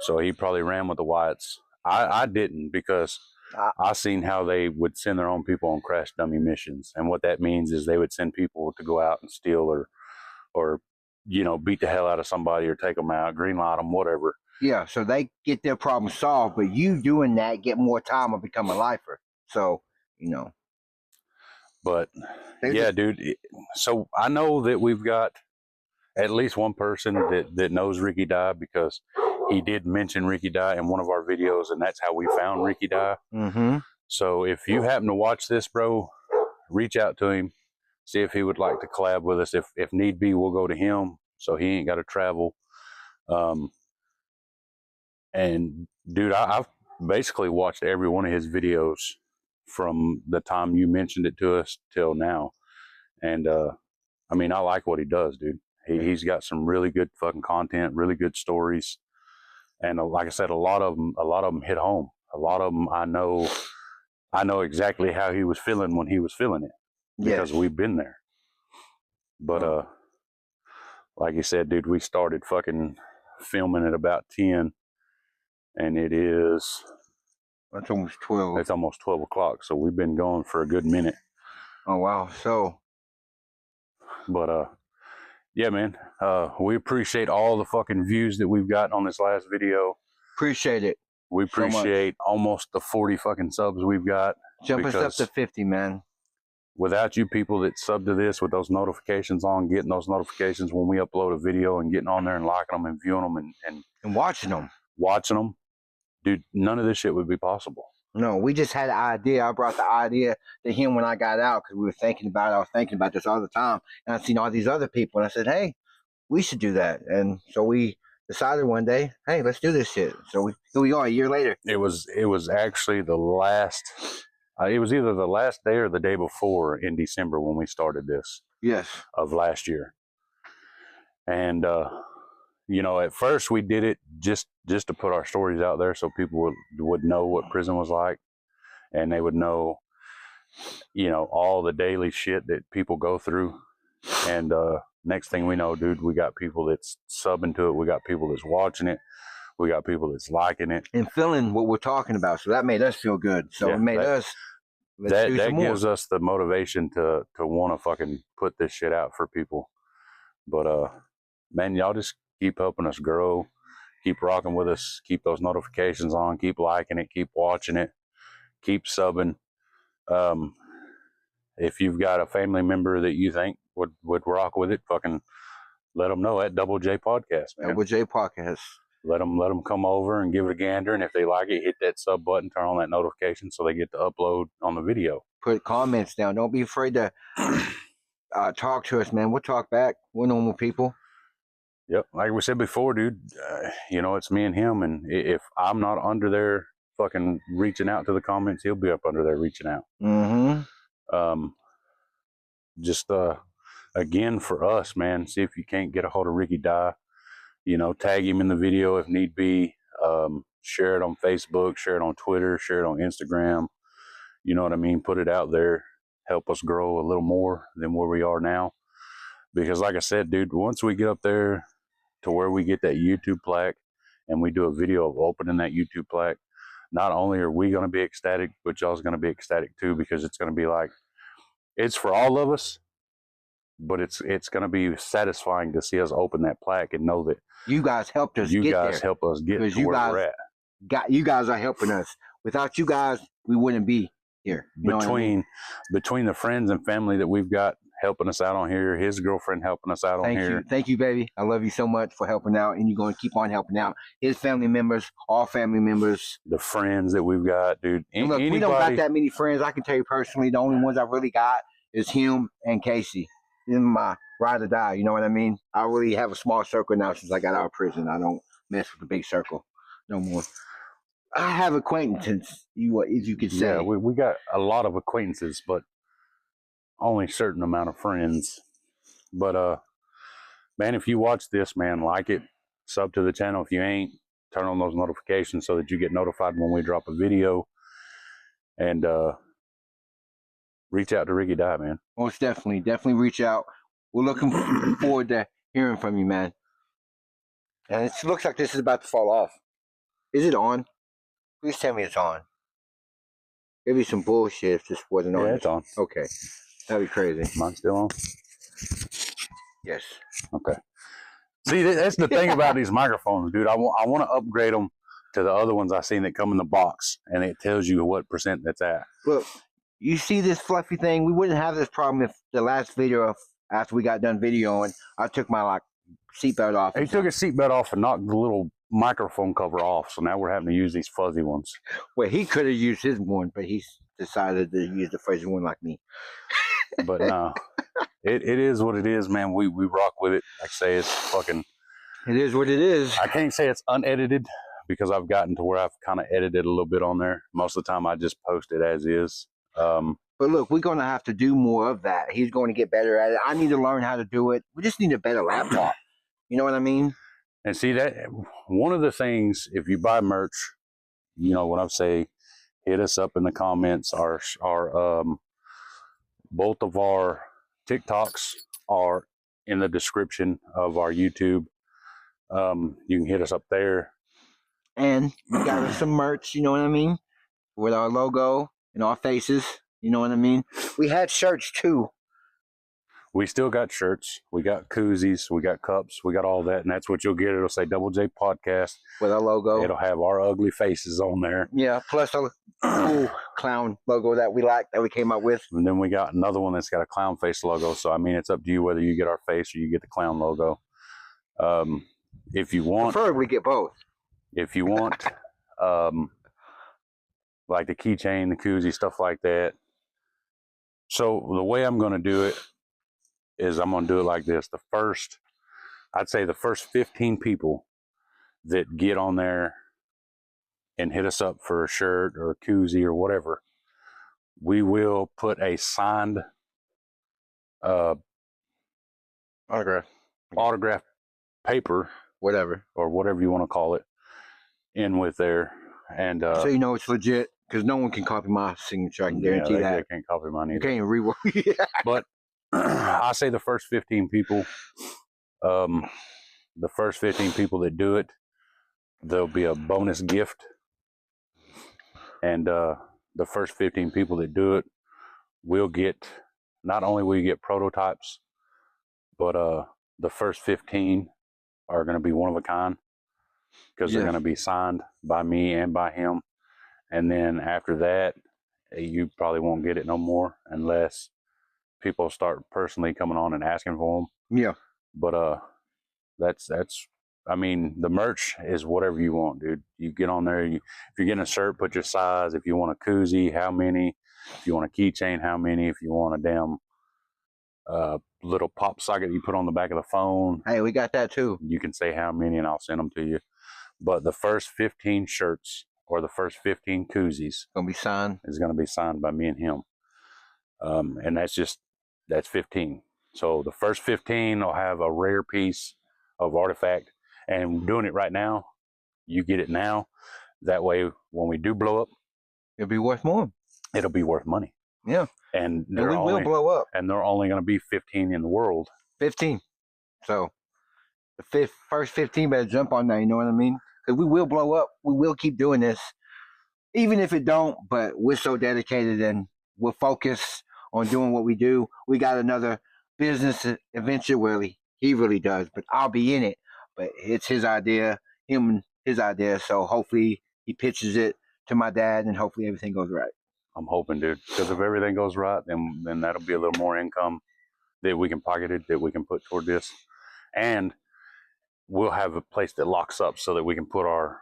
so he probably ran with the whites. I didn't because I seen how they would send their own people on crash dummy missions, and what that means is they would send people to go out and steal or you know, beat the hell out of somebody or take them out, green light them, whatever. Yeah, so they get their problem solved, but you doing that get more time or become a lifer. So, you know. But yeah, dude. So I know that we've got at least one person that knows Ricky Die because he did mention Ricky Die in one of our videos, and that's how we found Ricky Die. Mm-hmm. So if you happen to watch this, bro, reach out to him. See if he would like to collab with us. If need be, we'll go to him so he ain't got to travel. And dude, I've basically watched every one of his videos from the time you mentioned it to us till now. And I mean, I like what he does, dude. He's got some really good fucking content, really good stories. And like I said, a lot of them hit home. A lot of them I know exactly how he was feeling when he was feeling it. Because we've been there. But like you said, dude, we started fucking filming at about 10, and it is that's almost 12. It's almost 12 o'clock, so we've been going for a good minute. Oh wow. So but yeah, man, we appreciate all the fucking views that we've gotten on this last video. Appreciate it. We appreciate almost the 40 fucking subs we've got. Jump us up to 50, man. Without you people that sub to this with those notifications on, getting those notifications when we upload a video and getting on there and liking them and viewing them and watching them, dude, none of this shit would be possible. No, we just had an idea. I brought the idea to him when I got out because we were thinking about it. I was thinking about this all the time. And I've seen all these other people. And I said, hey, we should do that. And so we decided one day, hey, let's do this shit. So here we are a year later. It was actually the last... it was either the last day or the day before in December when we started this. Yes. Of last year. And, you know, at first we did it just to put our stories out there so people would know what prison was like. And they would know, you know, all the daily shit that people go through. And next thing we know, dude, we got people that's subbing to it. We got people that's watching it. We got people that's liking it. And feeling what we're talking about. So that made us feel good. So it made us... That gives us the motivation to want to fucking put this shit out for people. But man, y'all just keep helping us grow, keep rocking with us, keep those notifications on, keep liking it, keep watching it, keep subbing. If you've got a family member that you think would rock with it, fucking let them know at Double J Podcast, man. Double J Podcast. Let them come over and give it a gander, and if they like it, hit that sub button, turn on that notification so they get to upload on the video. Put comments down. Don't be afraid to talk to us, man. We'll talk back. We're normal people. Yep, like we said before, dude. You know, it's me and him, and if I'm not under there fucking reaching out to the comments, he'll be up under there reaching out. Just again for us, man. See if you can't get a hold of Ricky Die. You know, tag him in the video if need be. Share it on Facebook, share it on Twitter, share it on Instagram. You know what I mean? Put it out there. Help us grow a little more than where we are now. Because like I said, dude, once we get up there to where we get that YouTube plaque and we do a video of opening that YouTube plaque, not only are we going to be ecstatic, but y'all's going to be ecstatic too, because it's going to be like, it's for all of us, but it's going to be satisfying to see us open that plaque and know that you guys helped us. You guys help us get to where we're at. You guys are helping us. Without you guys, we wouldn't be here. Between the friends and family that we've got helping us out on here, his girlfriend helping us out on here. Thank you, baby. I love you so much for helping out, and you're going to keep on helping out. His family members, all family members. The friends that we've got, dude. Look, we don't got that many friends. I can tell you personally, the only ones I really got is him and Casey. This is my ride or die, you know what I mean? I really have a small circle now since I got out of prison. I don't mess with the big circle no more. I have acquaintances, if you could say. Yeah, we got a lot of acquaintances, but only a certain amount of friends. But man, if you watch this, man, like it, sub to the channel. If you ain't, turn on those notifications so that you get notified when we drop a video. And reach out to Ricky Die, man. Most definitely reach out. We're looking forward to hearing from you, man. And it looks like this is about to fall off. Is it on? Please tell me it's on. It'd be some bullshit if this wasn't on. Yeah, it's on. Okay. That'd be crazy. Mine's still on? Yes. Okay. See, that's the thing about these microphones, dude. I want to upgrade them to the other ones I've seen that come in the box, and it tells you what percent that's at. Look, you see this fluffy thing? We wouldn't have this problem if the last video, after we got done videoing, I took my seatbelt off. He took his seatbelt off and knocked the little microphone cover off, so now we're having to use these fuzzy ones. Well, he could have used his one, but he decided to use the fuzzy one like me. But no, it is what it is, man. We rock with it. Like I say, it's fucking... It is what it is. I can't say it's unedited because I've gotten to where I've kind of edited a little bit on there. Most of the time I just post it as is. But look, we're going to have to do more of that. He's going to get better at it. I need to learn how to do it. We just need a better laptop. You know what I mean? And see, that one of the things, if you buy merch, you know what I say, hit us up in the comments. Our both of our TikToks are in the description of our YouTube. You can hit us up there. And we got us some merch, you know what I mean? With our logo and our faces, you know what I mean? We had shirts too. We still got shirts. We got koozies. We got cups. We got all that. And that's what you'll get. It'll say Double J Podcast. With our logo. It'll have our ugly faces on there. Yeah, plus a cool clown logo that we like, that we came up with. And then we got another one that's got a clown face logo. So, I mean, it's up to you whether you get our face or you get the clown logo. If you want... Preferably get both. If you want, like the keychain, the koozie, stuff like that. So the way I'm going to do it is I'm going to do it like this. I'd say the first 15 people that get on there and hit us up for a shirt or a koozie or whatever, we will put a signed autograph paper, whatever you want to call it, in with there. And so you know it's legit, because no one can copy my signature. I can guarantee that. They can't copy mine either. You can't rework. But I say the first 15 people, the first 15 people that do it, there'll be a bonus gift. And the first 15 people that do it will get, not only will you get prototypes, but the first 15 are going to be one of a kind because they're going to be signed by me and by him. And then after that, you probably won't get it no more unless people start personally coming on and asking for them. Yeah. But that's I mean, the merch is whatever you want, dude. You get on there. If you're getting a shirt, put your size. If you want a koozie, how many? If you want a keychain, how many? If you want a damn little pop socket you put on the back of the phone, hey, we got that too. You can say how many, and I'll send them to you. But the first 15 shirts or the first 15 koozies gonna be signed. Is gonna be signed by me and him. And that's 15. So the first 15 will have a rare piece of artifact, and doing it right now, you get it now. That way, when we do blow up, it'll be worth more. It'll be worth money. Yeah. And we will blow up. And there are only going to be 15 in the world. 15. So the first 15 better jump on that, you know what I mean? Because we will blow up. We will keep doing this. Even if it don't, but we're so dedicated and we're focused on doing what we do. We got another business adventure, really. He really does, but I'll be in it. But it's his idea, his idea. So hopefully he pitches it to my dad, and hopefully everything goes right. I'm hoping, dude, because if everything goes right, then that'll be a little more income that we can pocket it, that we can put toward this. And we'll have a place that locks up so that we can put our,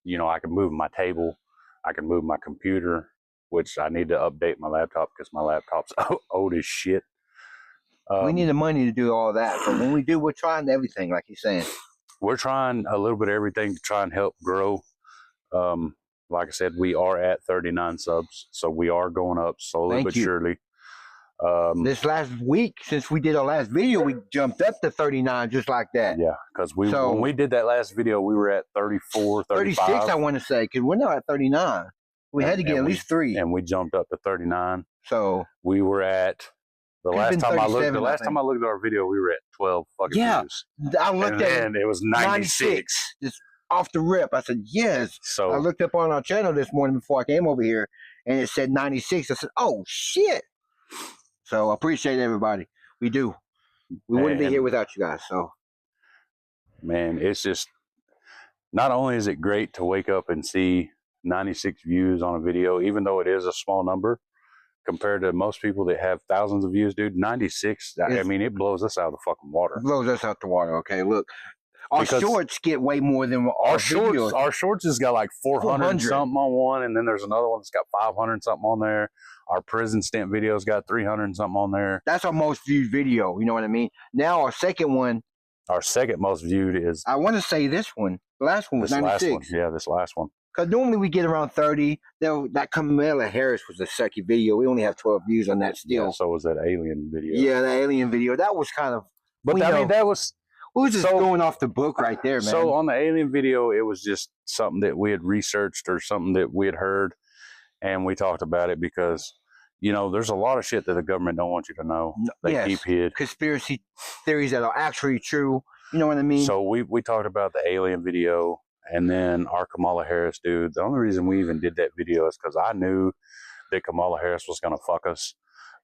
I can move my table, I can move my computer, which I need to update my laptop because my laptop's old as shit. We need the money to do all that. But when we do, we're trying everything, like you're saying. We're trying a little bit of everything to try and help grow. Like I said, we are at 39 subs, so we are going up slowly but surely. This last week, since we did our last video, we jumped up to 39 just like that. Yeah, because when we did that last video, we were at 34, 35. 36, I want to say, because we're now at 39. We had to get at least 3. And we jumped up to 39. So we were at the last time I looked at our video, we were at 12 fucking views. I looked and it was 96. Just off the rip. I said, yes. So I looked up on our channel this morning before I came over here, and it said 96. I said, oh, shit. So I appreciate everybody. We do. We wouldn't be here without you guys. So, man, it's just, not only is it great to wake up and see 96 views on a video, even though it is a small number compared to most people that have thousands of views, dude. 96, I mean, it blows us out of the fucking water. It blows us out the water. Okay, look. Our shorts get way more than our videos. Our shorts has got like 400 something on one, and then there's another one that's got 500 something on there. Our prison stint video's got 300 something on there. That's our most viewed video. You know what I mean? Now our second one. Our second most viewed is. I want to say this one. The last one was 96. Yeah, this last one. Because normally we get around 30. That Kamala Harris was a sucky video. We only have 12 views on that still. Yeah, so was that alien video. Yeah, the alien video. That was kind of. But I mean, that was. We were just going off the book right there, man. So on the alien video, it was just something that we had researched or something that we had heard, and we talked about it because, there's a lot of shit that the government don't want you to know. They keep hid. Conspiracy theories that are actually true. You know what I mean? So we talked about the alien video, and then our Kamala Harris dude. The only reason we even did that video is because I knew that Kamala Harris was going to fuck us.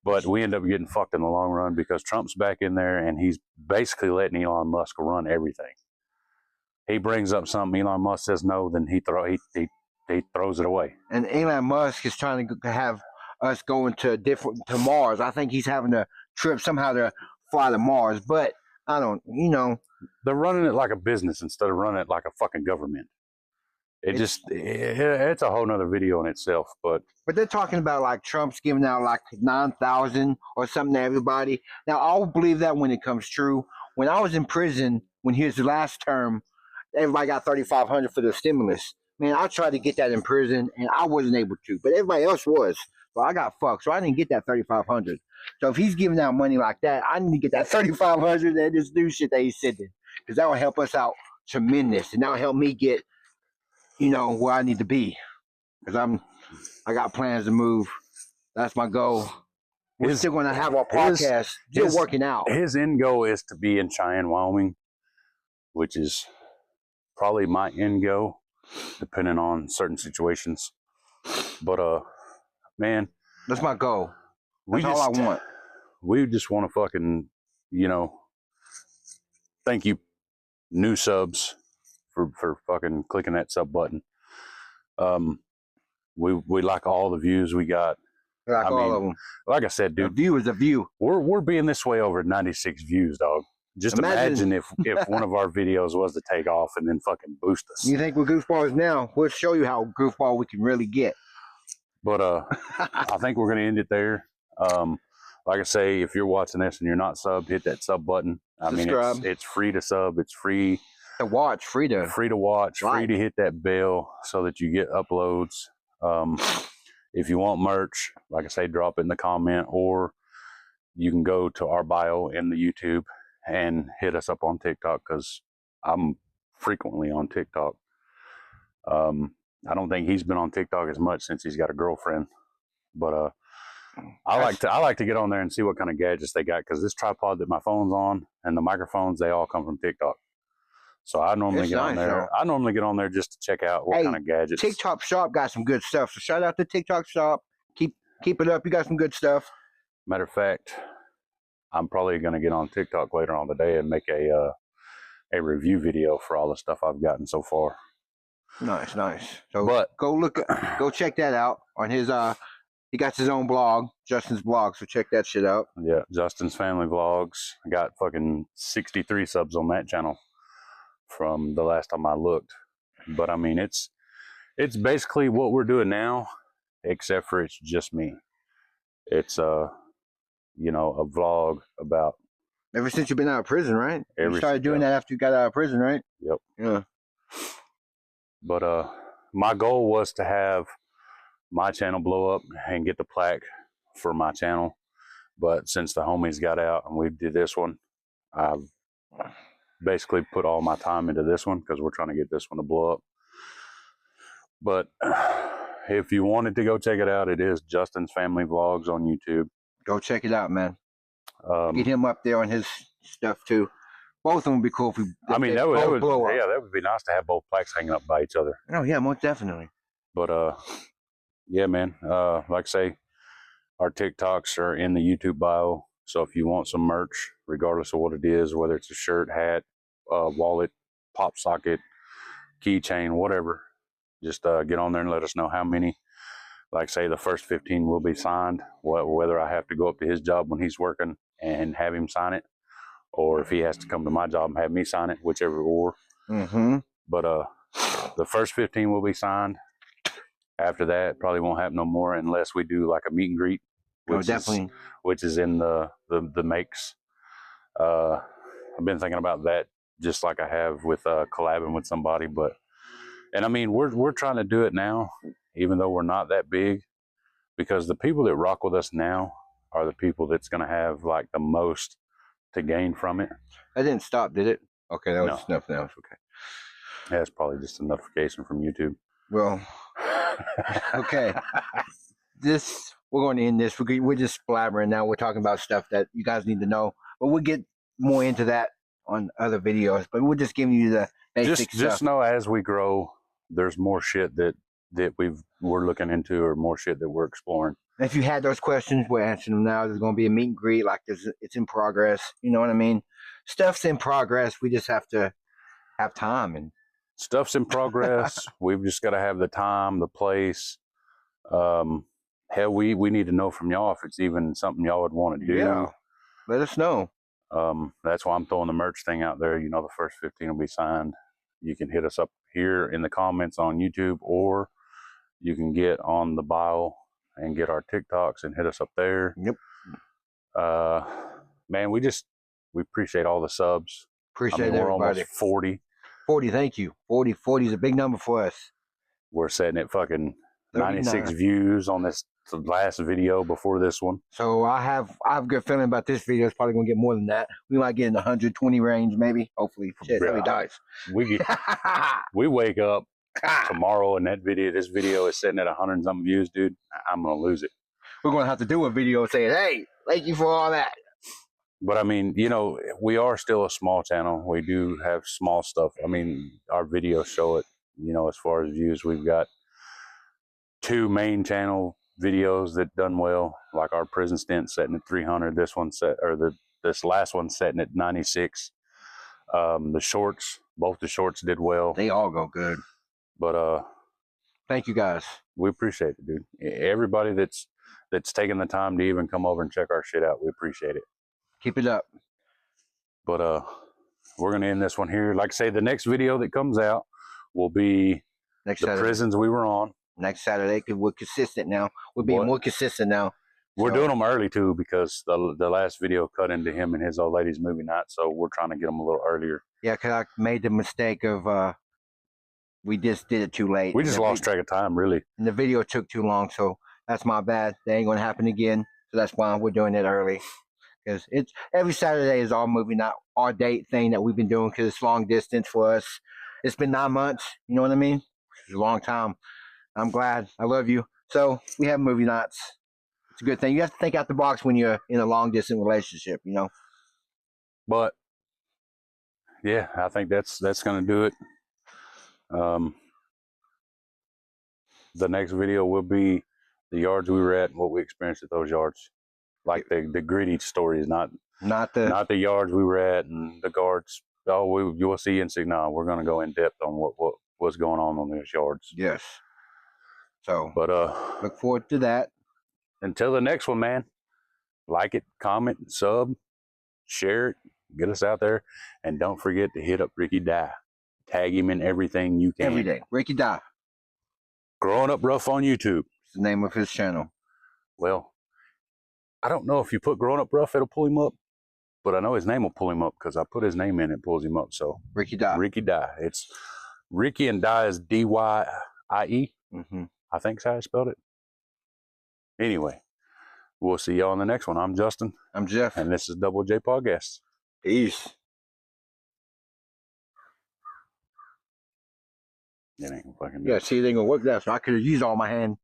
But we end up getting fucked in the long run because Trump's back in there and he's basically letting Elon Musk run everything. He brings up something, Elon Musk says no, then he throws it away. And Elon Musk is trying to have us going to Mars. I think he's having a trip somehow to fly to Mars, but I don't, They're running it like a business instead of running it like a fucking government. It's a whole nother video in itself, but they're talking about like Trump's giving out like 9,000 or something to everybody. Now I'll believe that when it comes true. When I was in prison, when he was the last term, everybody got 3,500 for the stimulus. Man, I tried to get that in prison and I wasn't able to, but everybody else was. So I got fucked. So I didn't get that 3,500. So if he's giving out money like that, I need to get that 3,500 and just do shit that he's sending, because that will help us out tremendous, and that will help me get, where I need to be, because I got plans to move. That's my goal. We're still going to have our podcast. Still working out. His end goal is to be in Cheyenne, Wyoming, which is probably my end goal, depending on certain situations. But man, that's my goal. That's all I want. We just want to fucking, thank you, new subs, for fucking clicking that sub button. We like all the views we got. Like all of them. Like I said, dude, a view is a view. We're being this way over 96 views, dog. Just imagine if one of our videos was to take off and then fucking boost us. You think we're goofballs now? We'll show you how goofball we can really get. But I think we're gonna end it there. Like I say, if you're watching this and you're not subbed, hit that sub button. I mean, it's free to sub. It's free to watch, free to watch, free to hit that bell so that you get uploads. If you want merch, like I say, drop it in the comment, or you can go to our bio in the YouTube and hit us up on TikTok, because I'm frequently on TikTok. I don't think he's been on TikTok as much since he's got a girlfriend, but I like to get on there and see what kind of gadgets they got, because this tripod that my phone's on and the microphones, they all come from TikTok. So I normally get on there. I normally get on there just to check out what kind of gadgets. TikTok Shop got some good stuff. So shout out to TikTok Shop. Keep it up. You got some good stuff. Matter of fact, I'm probably going to get on TikTok later on today and make a review video for all the stuff I've gotten so far. Nice. So go check that out on his he got his own blog, Justin's blog, so check that shit out. Yeah, Justin's Family Vlogs. I got fucking 63 subs on that channel from the last time I looked. But I mean, it's basically what we're doing now, except for it's just me. It's a vlog about ever since you've been out of prison, right? You started doing that after you got out of prison, right? Yep. Yeah. But my goal was to have my channel blow up and get the plaque for my channel. But since the homies got out and we did this one, I've basically put all my time into this one, because we're trying to get this one to blow up. But if you wanted to go check it out, it is Justin's Family Vlogs on YouTube. Go check it out, man. Get him up there on his stuff too. Both of them would be cool if we. I mean, that would be nice to have both plaques hanging up by each other. Oh yeah, most definitely. But yeah, man. Like I say, our TikToks are in the YouTube bio. So if you want some merch, regardless of what it is, whether it's a shirt, hat, wallet, pop socket, keychain, whatever, just get on there and let us know how many. Like say, the first 15 will be signed. Whether I have to go up to his job when he's working and have him sign it, or if he has to come to my job and have me sign it, whichever or. But the first 15 will be signed. After that, probably won't happen no more unless we do like a meet and greet, which is in the makes. I've been thinking about that, just like I have with collabing with somebody. And I mean, we're trying to do it now, even though we're not that big, because the people that rock with us now are the people that's going to have like the most to gain from it. That didn't stop, did it? Okay, that was nothing else. Okay, that's probably just a notification from YouTube. Well, okay. We're going to end this. We're just blabbering now. We're talking about stuff that you guys need to know, but we'll get more into that on other videos. But we're just giving you the basic stuff. Just know, as we grow, there's more shit that we're looking into, or more shit that we're exploring. If you had those questions, we're answering them now. There's going to be a meet and greet, like it's in progress. You know what I mean? Stuff's in progress. We just have to have time. And stuff's in progress. We've just got to have the time, the place. Hell, we need to know from y'all if it's even something y'all would want to do. Yeah, let us know. That's why I'm throwing the merch thing out there. You know, the first 15 will be signed. You can hit us up here in the comments on YouTube, or you can get on the bio and get our TikToks and hit us up there. Yep. Man, we appreciate all the subs. Appreciate we're everybody. Almost 40. 40, thank you. 40 is a big number for us. We're setting at fucking 96 views on this last video before this one. So I have a good feeling about this video. It's probably gonna get more than that. We might get in the 120 range, maybe. Hopefully, shit, really dies. We wake up tomorrow and this video is sitting at 100 and something views, dude. I'm gonna lose it. We're gonna have to do a video saying, "Hey, thank you for all that." But I mean, you know, we are still a small channel. We do have small stuff. I mean, our videos show it. You know, as far as views, we've got 2 main channel videos that done well, like our prison stint setting at 300. This last one setting at 96. The shorts, both the shorts did well. They all go good. But thank you guys. We appreciate it, dude. Everybody that's taking the time to even come over and check our shit out, we appreciate it. Keep it up. But we're gonna end this one here. Like I say, the next video that comes out will be Next the Saturday. prisons we were on. Next Saturday, because we're consistent now. We're being more consistent now. We're doing them early too, because the last video cut into him and his old lady's movie night, so we're trying to get them a little earlier. Yeah, because I made the mistake of we just did it too late. We just lost track of time, really. And the video took too long, so that's my bad. That ain't gonna happen again. So that's why we're doing it early. Because it's every Saturday is our movie night, our date thing that we've been doing, because it's long distance for us. It's been 9 months, you know what I mean? It's a long time. I'm glad. I love you. So we have movie nights. It's a good thing. You have to think out the box when you're in a long distance relationship, you know. But yeah, I think that's gonna do it. The next video will be the yards we were at and what we experienced at those yards. Like the gritty stories, not the yards we were at and the guards. Oh, you'll see and see. No, we're gonna go in depth on what's going on those yards. Yes. So, but look forward to that. Until the next one, man. Like it, comment, sub, share it, get us out there, and don't forget to hit up Ricky Die. Tag him in everything you can. Every day, Ricky Die. Growing Up Rough on YouTube. It's the name of his channel. Well, I don't know if you put Growing Up Rough, it'll pull him up, but I know his name will pull him up because I put his name in, it pulls him up. So Ricky Die. Ricky Die. It's Ricky, and Die is D-Y-I-E. I think's how I spelled it. Anyway, we'll see y'all on the next one. I'm Justin. I'm Jeff. And this is Double J Podcast. Peace. It ain't fucking. Yeah, see, it ain't gonna work that. So I could have used all my hand.